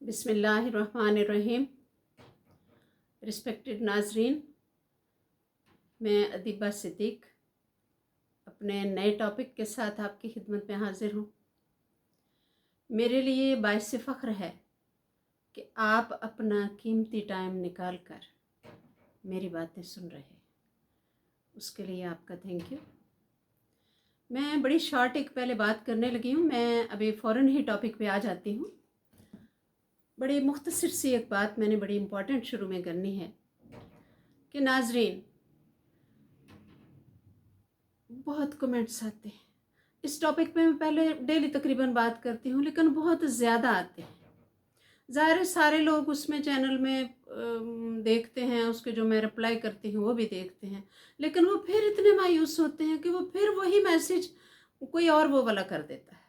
बिस्मिल्लाहिर्रहमानिर्रहीम। रिस्पेक्टेड नाजरीन, मैं अदीबा सिद्दीक अपने नए टॉपिक के साथ आपकी खिदमत में हाजिर हूँ। मेरे लिए बाइस फ़ख्र है कि आप अपना कीमती टाइम निकाल कर मेरी बातें सुन रहे हैं, उसके लिए आपका थैंक यू। मैं बड़ी शॉर्ट एक पहले बात करने लगी हूँ, मैं अभी फ़ौरन ही टॉपिक पे आ जाती हूँ। बड़ी मुख्तसर सी एक बात मैंने बड़ी इम्पॉर्टेंट शुरू में करनी है कि नाजरीन, बहुत कमेंट्स आते हैं इस टॉपिक पे। मैं पहले डेली तकरीबन बात करती हूँ, लेकिन बहुत ज़्यादा आते हैं। ज़ाहिर है सारे लोग उसमें चैनल में देखते हैं, उसके जो मैं रिप्लाई करती हूँ वो भी देखते हैं, लेकिन वो फिर इतने मायूस होते हैं कि वो फिर वही मैसेज कोई और वो वाला कर देता है।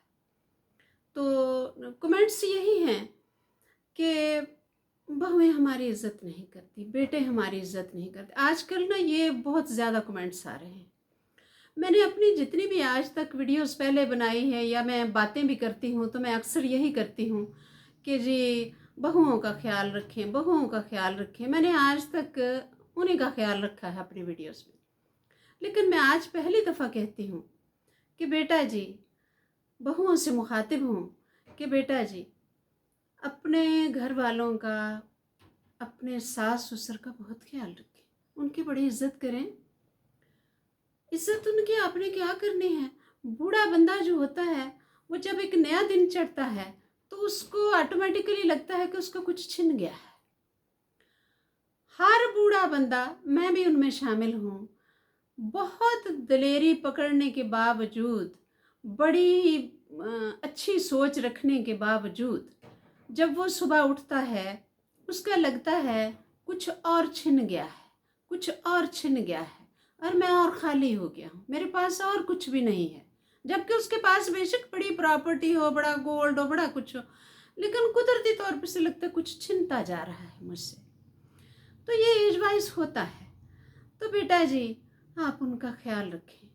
तो कमेंट्स यही हैं कि बहुएं हमारी इज़्ज़त नहीं करती, बेटे हमारी इज़्ज़त नहीं करते। आजकल ना ये बहुत ज़्यादा कमेंट्स आ रहे हैं। मैंने अपनी जितनी भी आज तक वीडियोस पहले बनाई है या मैं बातें भी करती हूँ, तो मैं अक्सर यही करती हूँ कि जी बहुओं का ख्याल रखें, बहुओं का ख्याल रखें। मैंने आज तक उन्हीं का ख्याल रखा है अपनी वीडियोस में, लेकिन मैं आज पहली दफ़ा कहती हूँ कि बेटा जी, बहुओं से मुखातिब हूँ कि बेटा जी अपने घर वालों का, अपने सास ससुर का बहुत ख्याल रखें, उनकी बड़ी इज्जत करें। इज्जत उनकी आपने क्या करनी है? बूढ़ा बंदा जो होता है वो जब एक नया दिन चढ़ता है तो उसको ऑटोमेटिकली लगता है कि उसका कुछ छिन गया है। हर बूढ़ा बंदा, मैं भी उनमें शामिल हूँ, बहुत दलेरी पकड़ने के बावजूद, बड़ी अच्छी सोच रखने के बावजूद, जब वो सुबह उठता है उसका लगता है कुछ और छिन गया है, कुछ और छिन गया है और मैं और खाली हो गया हूँ, मेरे पास और कुछ भी नहीं है। जबकि उसके पास बेशक बड़ी प्रॉपर्टी हो, बड़ा गोल्ड हो, बड़ा कुछ हो, लेकिन कुदरती तौर पर से लगता है कुछ छिनता जा रहा है मुझसे। तो ये एज वाइज होता है। तो बेटा जी आप उनका ख्याल रखें।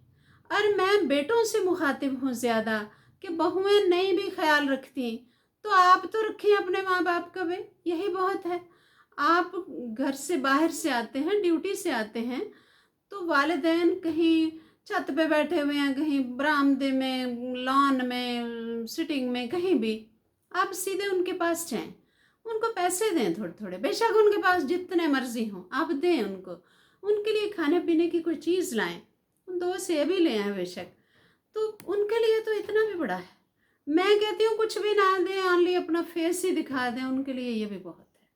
और मैं बेटों से मुखातिब हूँ ज़्यादा कि बहुएं नहीं भी ख्याल रखती तो आप तो रखें अपने माँ बाप का भी, यही बहुत है। आप घर से बाहर से आते हैं, ड्यूटी से आते हैं, तो वालिदैन कहीं छत पे बैठे हुए हैं, कहीं बरामदे में, लॉन में, सिटिंग में, कहीं भी, आप सीधे उनके पास जाएं, उनको पैसे दें थोड़े थोड़े, बेशक उनके पास जितने मर्जी हों आप दें उनको, उनके लिए खाने पीने की कोई चीज़ लाएं, 2 सेब ही ले आएं बेशक, तो उनके लिए तो इतना भी बड़ा है। मैं कहती हूँ कुछ भी ना दें, ऑनली अपना फेस ही दिखा दें, उनके लिए ये भी बहुत है।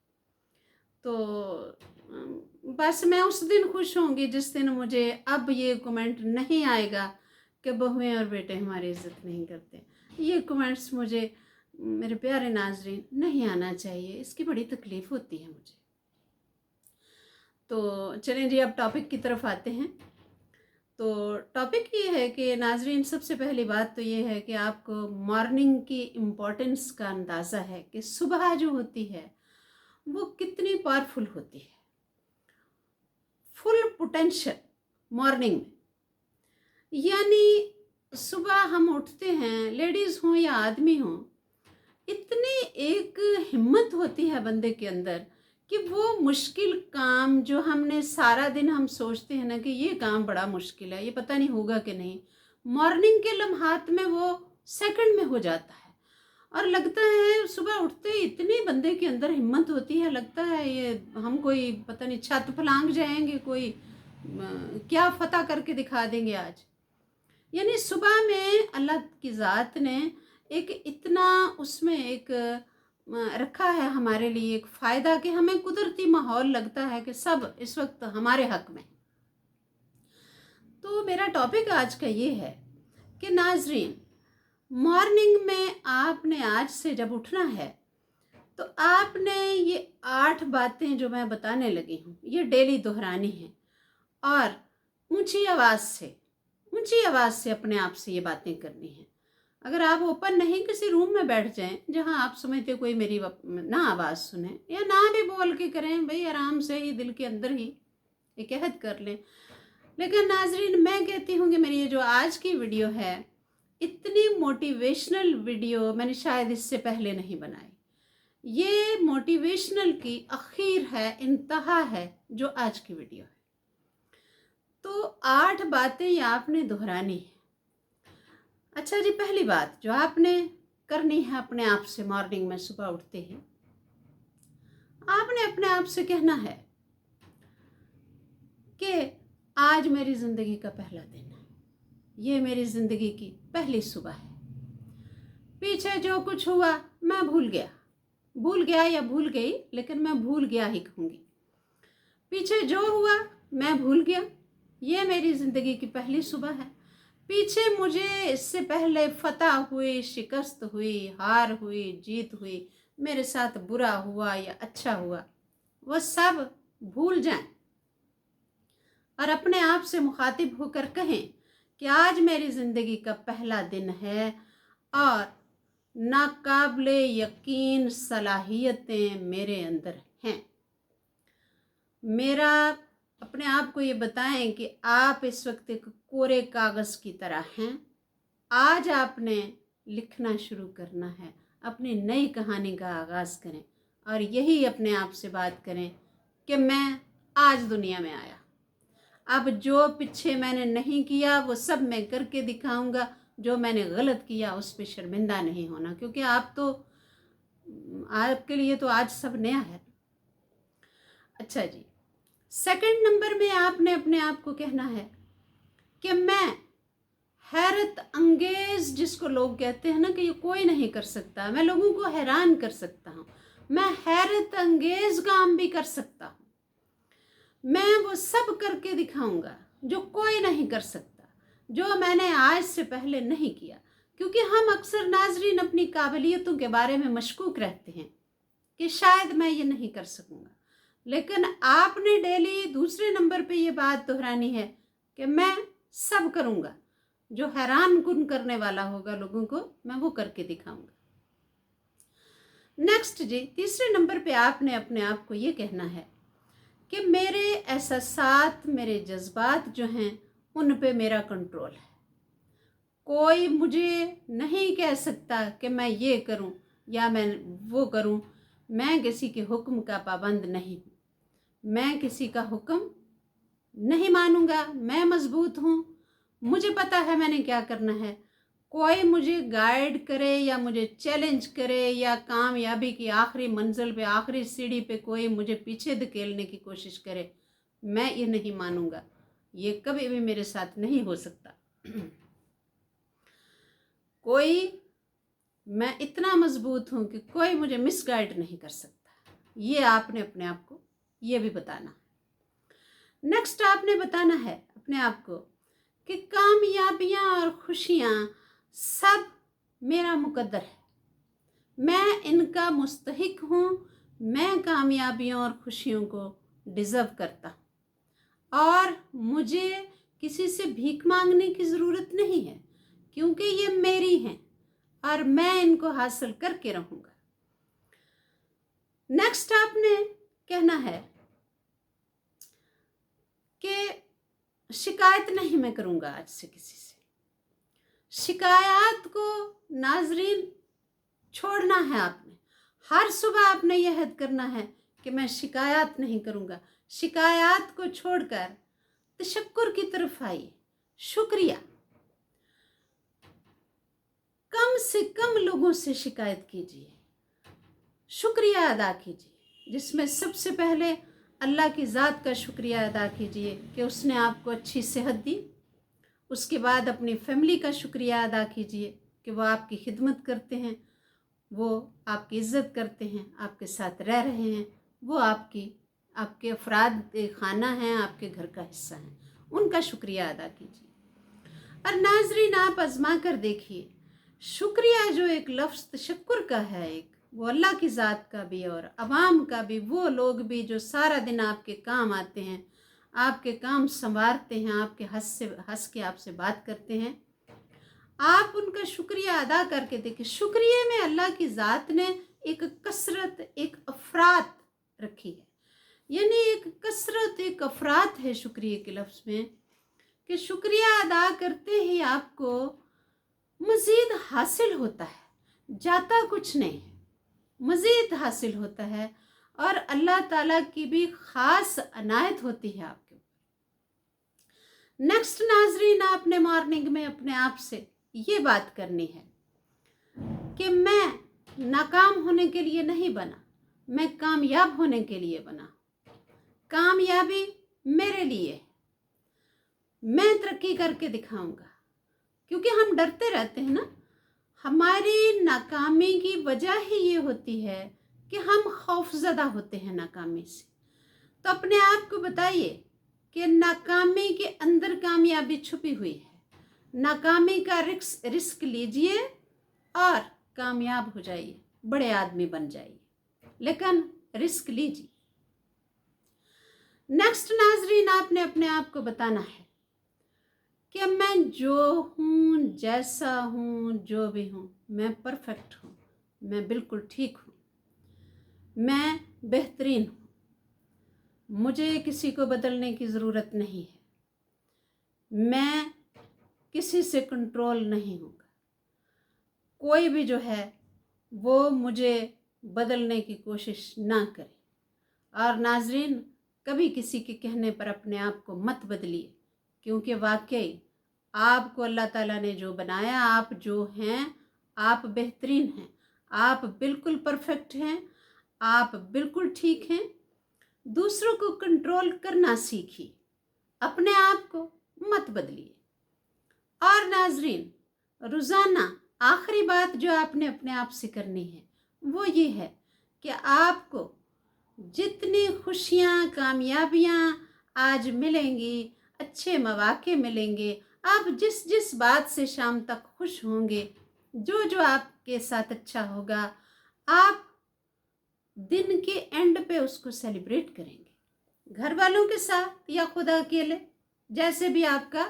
तो बस मैं उस दिन खुश होंगी जिस दिन मुझे अब ये कमेंट नहीं आएगा कि बहुएं और बेटे हमारी इज्जत नहीं करते। ये कमेंट्स मुझे, मेरे प्यारे नाजरीन, नहीं आना चाहिए, इसकी बड़ी तकलीफ़ होती है मुझे। तो चलें जी, अब टॉपिक की तरफ आते हैं। तो टॉपिक ये है कि नाजरीन, सबसे पहली बात तो ये है कि आपको मॉर्निंग की इम्पोर्टेंस का अंदाज़ा है कि सुबह जो होती है वो कितनी पावरफुल होती है। फुल पोटेंशियल मॉर्निंग में, यानी सुबह हम उठते हैं, लेडीज़ हों या आदमी हों, इतनी एक हिम्मत होती है बंदे के अंदर कि वो मुश्किल काम जो हमने सारा दिन हम सोचते हैं ना कि ये काम बड़ा मुश्किल है, ये पता नहीं होगा कि नहीं, मॉर्निंग के लम्हात में वो सेकंड में हो जाता है। और लगता है सुबह उठते ही इतनी बंदे के अंदर हिम्मत होती है, लगता है ये हम कोई पता नहीं छत फलांग जाएंगे, कोई क्या फतह करके दिखा देंगे आज। यानी सुबह में अल्लाह की ज़ात ने एक इतना उसमें एक रखा है हमारे लिए एक फ़ायदा कि हमें कुदरती माहौल लगता है कि सब इस वक्त हमारे हक में। तो मेरा टॉपिक आज का ये है कि नाजरीन, मॉर्निंग में आपने आज से जब उठना है तो आपने ये 8 बातें जो मैं बताने लगी हूँ ये डेली दोहरानी है और ऊंची आवाज़ से अपने आप से ये बातें करनी है। अगर आप ओपन नहीं किसी रूम में बैठ जाएं जहां आप समझते कोई मेरी ना आवाज़ सुने, या ना भी बोल के करें, भाई आराम से ही दिल के अंदर ही एक अहद कर लें। लेकिन नाजरीन, मैं कहती हूँ कि मेरी ये जो आज की वीडियो है, इतनी मोटिवेशनल वीडियो मैंने शायद इससे पहले नहीं बनाई। ये मोटिवेशनल की आखिर है, इंतहा है जो आज की वीडियो है। तो 8 बातें ये आपने दोहरानी है। अच्छा जी, पहली बात जो आपने करनी है अपने आप से, मॉर्निंग में सुबह उठते ही आपने अपने आप से कहना है कि आज मेरी ज़िंदगी का पहला दिन है, ये मेरी ज़िंदगी की पहली सुबह है। पीछे जो कुछ हुआ मैं भूल गया या भूल गई, लेकिन मैं भूल गया ही कहूँगी। पीछे जो हुआ मैं भूल गया, ये मेरी ज़िंदगी की पहली सुबह है। पीछे मुझे इससे पहले फतह हुई, शिकस्त हुई, हार हुई, जीत हुई, मेरे साथ बुरा हुआ या अच्छा हुआ, वो सब भूल जाएं और अपने आप से मुखातिब होकर कहें कि आज मेरी ज़िंदगी का पहला दिन है और नाकाबिले यकीन सलाहियतें मेरे अंदर हैं। मेरा अपने आप को ये बताएं कि आप इस वक्त एक कोरे कागज़ की तरह हैं। आज आपने लिखना शुरू करना है, अपनी नई कहानी का आगाज़ करें और यही अपने आप से बात करें कि मैं आज दुनिया में आया, अब जो पीछे मैंने नहीं किया वो सब मैं करके दिखाऊंगा, जो मैंने गलत किया उस पर शर्मिंदा नहीं होना, क्योंकि आपके लिए तो आज सब नया है। अच्छा जी, सेकंड नंबर में आपने अपने आप को कहना है कि मैं हैरत अंगेज, जिसको लोग कहते हैं ना कि ये कोई नहीं कर सकता, मैं लोगों को हैरान कर सकता हूँ, मैं हैरत अंगेज काम भी कर सकता हूँ, मैं वो सब करके दिखाऊंगा जो कोई नहीं कर सकता, जो मैंने आज से पहले नहीं किया। क्योंकि हम अक्सर नाजरीन अपनी काबिलियतों के बारे में मशकूक रहते हैं कि शायद मैं ये नहीं कर सकूंगा, लेकिन आपने डेली दूसरे नंबर पे ये बात दोहरानी है कि मैं सब करूंगा, जो हैरान कुन करने वाला होगा लोगों को, मैं वो करके दिखाऊंगा। नेक्स्ट जी, तीसरे नंबर पे आपने अपने आप को ये कहना है कि मेरे एहसासात, मेरे जज्बात जो हैं उन पे मेरा कंट्रोल है। कोई मुझे नहीं कह सकता कि मैं ये करूं या मैं वो करूं, मैं किसी के हुक्म का पाबंद नहीं हूं, मैं किसी का हुक्म नहीं मानूंगा, मैं मजबूत हूं, मुझे पता है मैंने क्या करना है। कोई मुझे गाइड करे या मुझे चैलेंज करे या कामयाबी की आखिरी मंजिल पे, आखिरी सीढ़ी पे कोई मुझे पीछे धकेलने की कोशिश करे, मैं ये नहीं मानूंगा, ये कभी भी मेरे साथ नहीं हो सकता। मैं इतना मजबूत हूँ कि कोई मुझे मिसगाइड नहीं कर सकता। ये आपने अपने आप को ये भी बताना। नेक्स्ट आपने बताना है अपने आप को कि कामयाबियाँ और खुशियाँ सब मेरा मुकद्दर है, मैं इनका मुस्तहिक हूँ, मैं कामयाबियों और खुशियों को डिज़र्व करता हूँ और मुझे किसी से भीख मांगने की ज़रूरत नहीं है, क्योंकि ये मेरी हैं और मैं इनको हासिल करके रहूँगा। नेक्स्ट आपने कहना है कि शिकायत नहीं मैं करूँगा आज से किसी से। शिकायत को नाजरीन छोड़ना है आपने। हर सुबह आपने यह हद करना है कि मैं शिकायत नहीं करूँगा। शिकायत को छोड़कर तशक्कुर की तरफ आइए, शुक्रिया। कम से कम लोगों से शिकायत कीजिए, शुक्रिया अदा कीजिए, जिसमें सबसे पहले अल्लाह की ज़ात का शुक्रिया अदा कीजिए कि उसने आपको अच्छी सेहत दी। उसके बाद अपनी फैमिली का शुक्रिया अदा कीजिए कि वो आपकी खिदमत करते हैं, वो आपकी इज़्ज़त करते हैं, आपके साथ रह रहे हैं, वो आपके अफराद खाना हैं, आपके घर का हिस्सा हैं, उनका शुक्रिया अदा कीजिए। और नाजरीन, आप आजमा कर देखिए, शुक्रिया जो एक लफ्ज़ तशक्कुर का है, एक वो अल्लाह की ज़ात का भी और अवाम का भी, वो लोग भी जो सारा दिन आपके काम आते हैं, आपके काम संवारते हैं, आपके हंस के आपसे बात करते हैं, आप उनका शुक्रिया अदा करके देखिए। शुक्रिया में अल्लाह की ज़ात ने एक कसरत, एक अफरात रखी है, यानी एक कसरत, एक अफरात है शुक्रिया के लफ्ज़ में, कि शुक्रिया अदा करते ही आपको मज़ीद हासिल होता है, जाता कुछ नहीं है। मज़ीद हासिल होता है और अल्लाह ताला की भी ख़ास अनायत होती है आपके ऊपर। नेक्स्ट नाजरीन, आपने मॉर्निंग में अपने आप से ये बात करनी है कि मैं नाकाम होने के लिए नहीं बना, मैं कामयाब होने के लिए बना। कामयाबी मेरे लिए है, मैं तरक्की करके दिखाऊंगा। क्योंकि हम डरते रहते हैं ना, हमारी नाकामी की वजह ही ये होती है कि हम खौफज़दा होते हैं नाकामी से। तो अपने आप को बताइए कि नाकामी के अंदर कामयाबी छुपी हुई है। नाकामी का रिस्क लीजिए और कामयाब हो जाइए, बड़े आदमी बन जाइए, लेकिन रिस्क लीजिए। नेक्स्ट नाजरीन, आपने अपने आप को बताना है कि मैं जो हूँ, जैसा हूँ, जो भी हूँ, मैं परफेक्ट हूँ, मैं बिल्कुल ठीक हूँ, मैं बेहतरीन हूँ, मुझे किसी को बदलने की ज़रूरत नहीं है, मैं किसी से कंट्रोल नहीं होगा, कोई भी जो है वो मुझे बदलने की कोशिश ना करे। और नाजरीन, कभी किसी के कहने पर अपने आप को मत बदलिए, क्योंकि वाकई आपको अल्लाह ताला ने जो बनाया, आप जो हैं, आप बेहतरीन हैं, आप बिल्कुल परफेक्ट हैं, आप बिल्कुल ठीक हैं। दूसरों को कंट्रोल करना सीखिए, अपने आप को मत बदलिए। और नाजरीन, रोज़ाना आखिरी बात जो आपने अपने आप से करनी है वो ये है कि आपको जितनी खुशियाँ, कामयाबियाँ आज मिलेंगी, अच्छे मौके मिलेंगे, आप जिस जिस बात से शाम तक खुश होंगे, जो जो आपके साथ अच्छा होगा, आप दिन के एंड पे उसको सेलिब्रेट करेंगे, घर वालों के साथ या खुद अकेले, जैसे भी आपका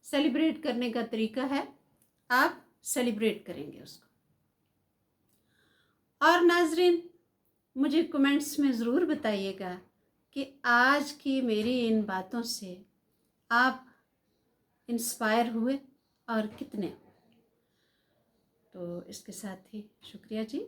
सेलिब्रेट करने का तरीका है, आप सेलिब्रेट करेंगे उसको। और नाजरीन, मुझे कमेंट्स में ज़रूर बताइएगा कि आज की मेरी इन बातों से आप इंस्पायर हुए और कितने। तो इसके साथ ही शुक्रिया जी।